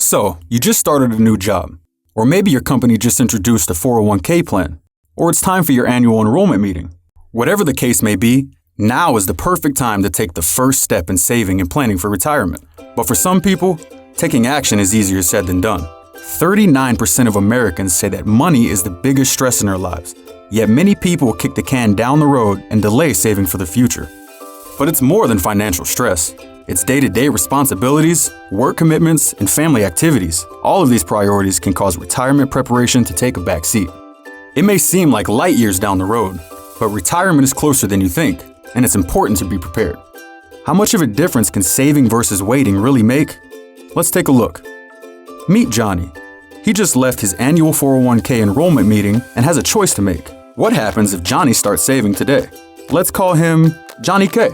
So, you just started a new job. Or maybe your company just introduced a 401k plan. Or it's time for your annual enrollment meeting. Whatever the case may be, now is the perfect time to take the first step in saving and planning for retirement. But for some people, taking action is easier said than done. 39% of Americans say that money is the biggest stress in their lives. Yet many people kick the can down the road and delay saving for the future. But it's more than financial stress. It's day-to-day responsibilities, work commitments, and family activities. All of these priorities can cause retirement preparation to take a back seat. It may seem like light years down the road, but retirement is closer than you think, and it's important to be prepared. How much of a difference can saving versus waiting really make? Let's take a look. Meet Johnny. He just left his annual 401k enrollment meeting and has a choice to make. What happens if Johnny starts saving today? Let's call him Johnny K.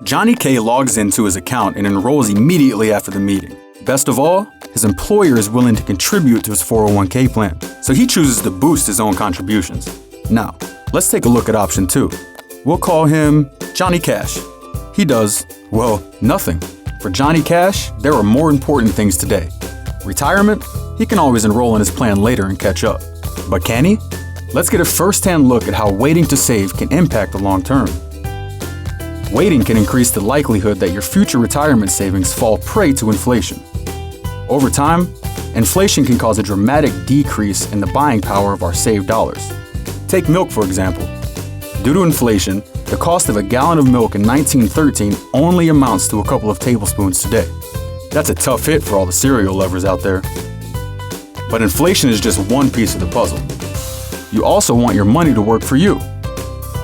Johnny K logs into his account and enrolls immediately after the meeting. Best of all, his employer is willing to contribute to his 401k plan, so he chooses to boost his own contributions. Now, let's take a look at option 2. We'll call him Johnny Cash. He does, well, nothing. For Johnny Cash, there are more important things today. Retirement? He can always enroll in his plan later and catch up. But can he? Let's get a first-hand look at how waiting to save can impact the long term. Waiting can increase the likelihood that your future retirement savings fall prey to inflation. Over time, inflation can cause a dramatic decrease in the buying power of our saved dollars. Take milk, for example. Due to inflation, the cost of a gallon of milk in 1913 only amounts to a couple of tablespoons today. That's a tough hit for all the cereal lovers out there. But inflation is just one piece of the puzzle. You also want your money to work for you.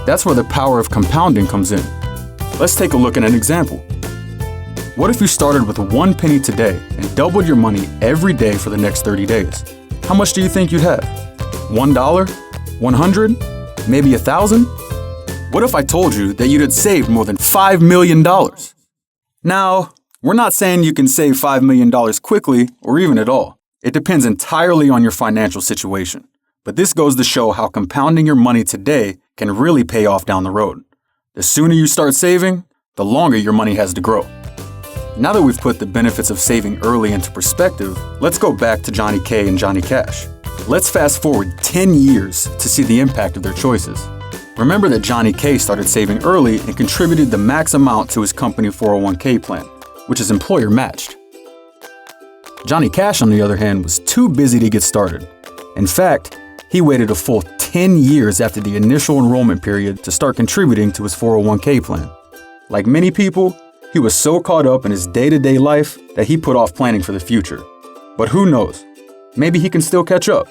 That's where the power of compounding comes in. Let's take a look at an example. What if you started with 1 penny today and doubled your money every day for the next 30 days? How much do you think you'd have? $1? 100? Maybe 1,000? What if I told you that you'd have saved more than $5 million? Now, we're not saying you can save $5 million quickly or even at all. It depends entirely on your financial situation. But this goes to show how compounding your money today can really pay off down the road. The sooner you start saving, the longer your money has to grow. Now that we've put the benefits of saving early into perspective, let's go back to Johnny K and Johnny Cash. Let's fast forward 10 years to see the impact of their choices. Remember that Johnny K started saving early and contributed the max amount to his company 401k plan, which is employer matched. Johnny Cash, on the other hand, was too busy to get started. In fact, he waited a full 10 years after the initial enrollment period to start contributing to his 401k plan. Like many people, he was so caught up in his day-to-day life that he put off planning for the future. But who knows? Maybe he can still catch up.